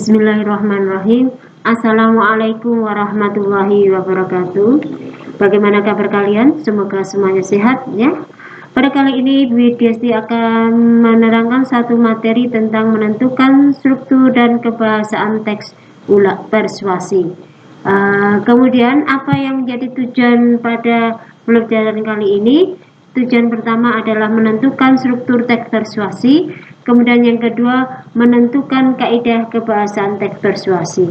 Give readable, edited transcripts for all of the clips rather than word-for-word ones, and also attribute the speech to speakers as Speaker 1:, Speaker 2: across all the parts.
Speaker 1: Bismillahirrahmanirrahim. Assalamualaikum warahmatullahi wabarakatuh. Bagaimana kabar kalian? Semoga semuanya sehat ya. Pada kali ini Bu Diasti akan menerangkan satu materi tentang menentukan struktur dan kebahasaan teks ulang persuasi. Kemudian apa yang menjadi tujuan pada pelajaran kali ini? Tujuan pertama adalah menentukan struktur teks persuasi. Kemudian yang kedua, menentukan kaidah kebahasaan teks persuasi.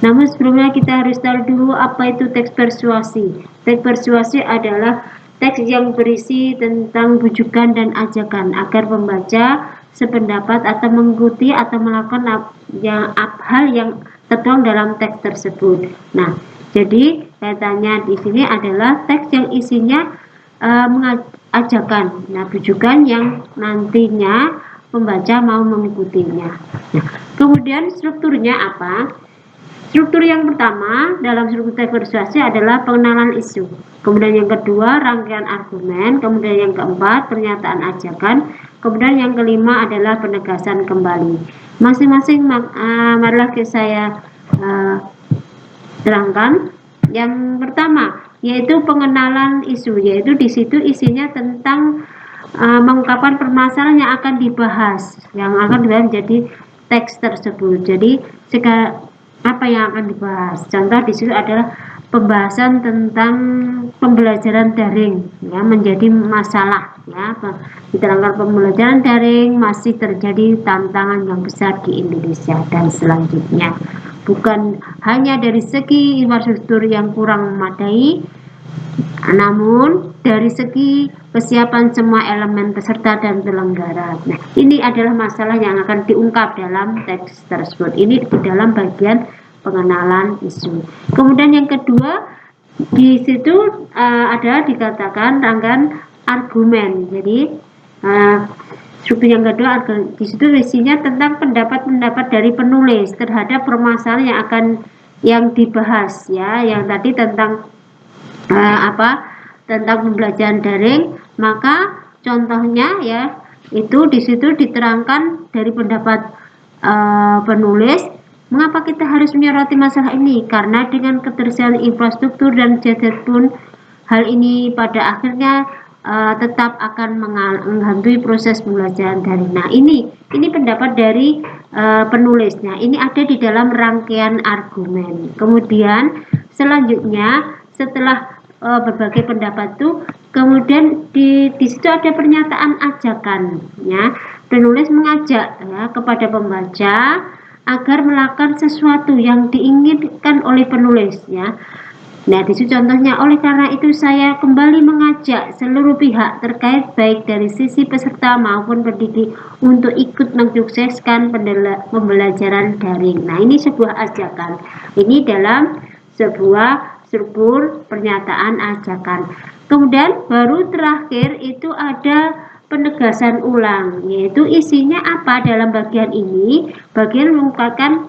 Speaker 1: Namun sebelumnya kita harus tahu dulu apa itu teks persuasi. Teks persuasi adalah teks yang berisi tentang bujukan dan ajakan agar pembaca sependapat atau mengikuti atau melakukan hal yang tertuang dalam teks tersebut. Nah, jadi kaitannya di sini adalah teks yang isinya ajakan. Nah, bujukan yang nantinya pembaca mau mengikutinya. Nah, kemudian strukturnya apa? Struktur yang pertama dalam struktur teks persuasi adalah pengenalan isu. Kemudian yang kedua rangkaian argumen. Kemudian yang keempat pernyataan ajakan. Kemudian yang kelima adalah penegasan kembali. Masing-masing marilah saya terangkan. Yang pertama yaitu pengenalan isu, yaitu di situ isinya tentang mengungkapkan permasalahan yang akan dibahas, menjadi teks tersebut. Jadi apa yang akan dibahas? Contoh di situ adalah pembahasan tentang pembelajaran daring, ya, menjadi masalah, ya. Diterangkan pembelajaran daring masih terjadi tantangan yang besar di Indonesia dan selanjutnya. Bukan hanya dari segi infrastruktur yang kurang memadai, namun dari segi kesiapan semua elemen peserta dan penyelenggara. Nah, ini adalah masalah yang akan diungkap dalam teks tersebut. Ini di dalam bagian pengenalan isu. Kemudian yang kedua di situ ada dikatakan rangkaian argumen. Jadi struktur yang kedua di situ isinya tentang pendapat-pendapat dari penulis terhadap permasalahan yang dibahas, ya, yang tadi tentang tentang pembelajaran daring. Maka contohnya, ya, itu di situ diterangkan dari pendapat penulis, mengapa kita harus menyoroti masalah ini, karena dengan ketersediaan infrastruktur dan gadget pun hal ini pada akhirnya tetap akan menghantui proses pembelajaran daring. Nah, ini pendapat dari penulisnya. Ini ada di dalam rangkaian argumen. Kemudian selanjutnya setelah berbagai pendapat itu, kemudian di situ ada pernyataan ajakan, ya. Penulis mengajak, ya, kepada pembaca agar melakukan sesuatu yang diinginkan oleh penulis, ya. Nah, di situ contohnya, oleh karena itu saya kembali mengajak seluruh pihak terkait baik dari sisi peserta maupun pendidik untuk ikut mensukseskan pembelajaran daring. Nah, ini sebuah ajakan. Ini dalam sebuah struktur pernyataan ajakan. Kemudian baru terakhir itu ada penegasan ulang, yaitu isinya apa dalam bagian ini? Bagian mengungkapkan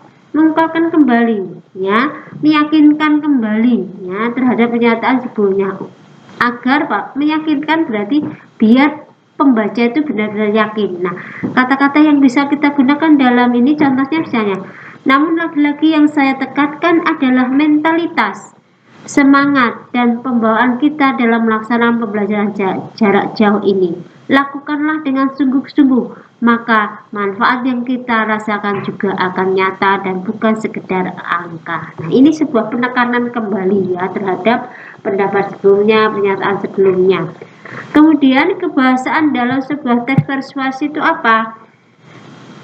Speaker 1: kembali, ya, meyakinkan kembali, ya, terhadap pernyataan sebelumnya. Agar meyakinkan berarti biar pembaca itu benar-benar yakin. Nah, kata-kata yang bisa kita gunakan dalam ini contohnya misalnya, namun lagi-lagi yang saya tekankan adalah mentalitas, semangat, dan pembawaan kita dalam melaksanakan pembelajaran jarak jauh ini. Lakukanlah dengan sungguh-sungguh, maka manfaat yang kita rasakan juga akan nyata dan bukan sekedar angka. Nah, ini sebuah penekanan kembali, ya, terhadap pendapat sebelumnya, pernyataan sebelumnya. Kemudian kebahasaan dalam sebuah teks persuasi itu apa?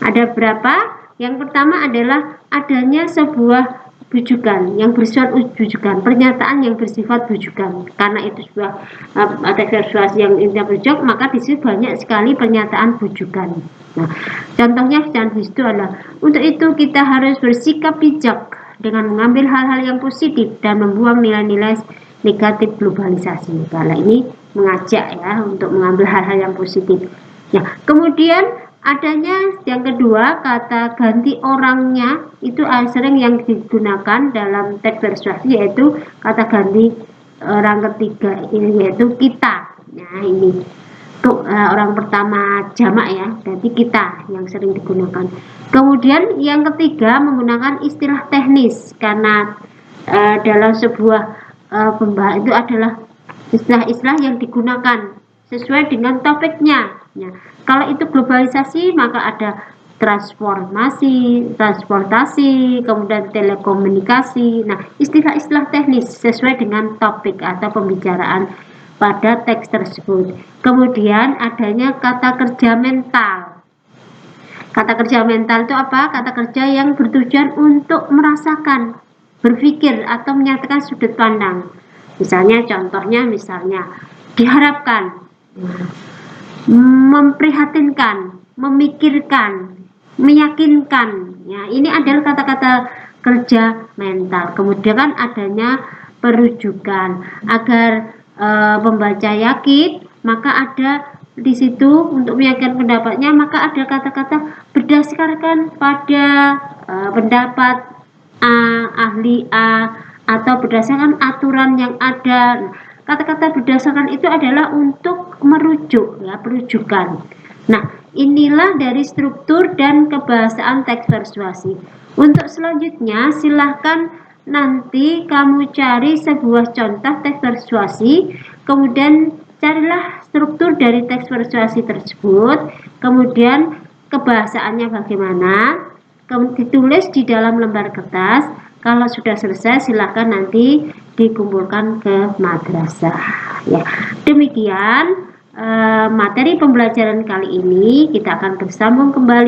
Speaker 1: Ada berapa? Yang pertama adalah adanya sebuah bujukan yang bersifat bujukan, pernyataan yang bersifat bujukan. Karena itu sebuah teks persuasi yang intinya bujuk, maka di situ banyak sekali pernyataan bujukan. Nah, contohnya di situ adalah, untuk itu kita harus bersikap bijak dengan mengambil hal-hal yang positif dan membuang nilai-nilai negatif globalisasi. Kalau ini mengajak, ya, untuk mengambil hal-hal yang positif. Nah, kemudian adanya yang kedua, kata ganti orangnya itu sering yang digunakan dalam teks persuasi, yaitu kata ganti orang ketiga, yaitu kita. Nah, ini orang pertama jamak ya, berarti kita yang sering digunakan. Kemudian yang ketiga menggunakan istilah teknis, karena dalam sebuah pembahasan itu adalah istilah-istilah yang digunakan sesuai dengan topiknya. Ya. Kalau itu globalisasi maka ada transformasi, transportasi, kemudian telekomunikasi. Nah, istilah-istilah teknis sesuai dengan topik atau pembicaraan pada teks tersebut. Kemudian adanya kata kerja mental. Kata kerja mental itu apa? Kata kerja yang bertujuan untuk merasakan, berpikir atau menyatakan sudut pandang. Misalnya contohnya diharapkan, memprihatinkan, memikirkan, meyakinkan. Ya, ini adalah kata-kata kerja mental. Kemudian kan adanya perujukan agar pembaca yakin, maka ada di situ untuk meyakinkan pendapatnya, maka ada kata-kata berdasarkan pada pendapat ahli A atau berdasarkan aturan yang ada. Kata-kata berdasarkan itu adalah untuk merujuk, ya, perujukan. Nah, inilah dari struktur dan kebahasaan teks persuasi. Untuk selanjutnya, silahkan nanti kamu cari sebuah contoh teks persuasi, kemudian carilah struktur dari teks persuasi tersebut, kemudian kebahasaannya bagaimana, kemudian ditulis di dalam lembar kertas. Kalau sudah selesai, silakan nanti dikumpulkan ke madrasah. Ya, demikian materi pembelajaran kali ini. Kita akan bersambung kembali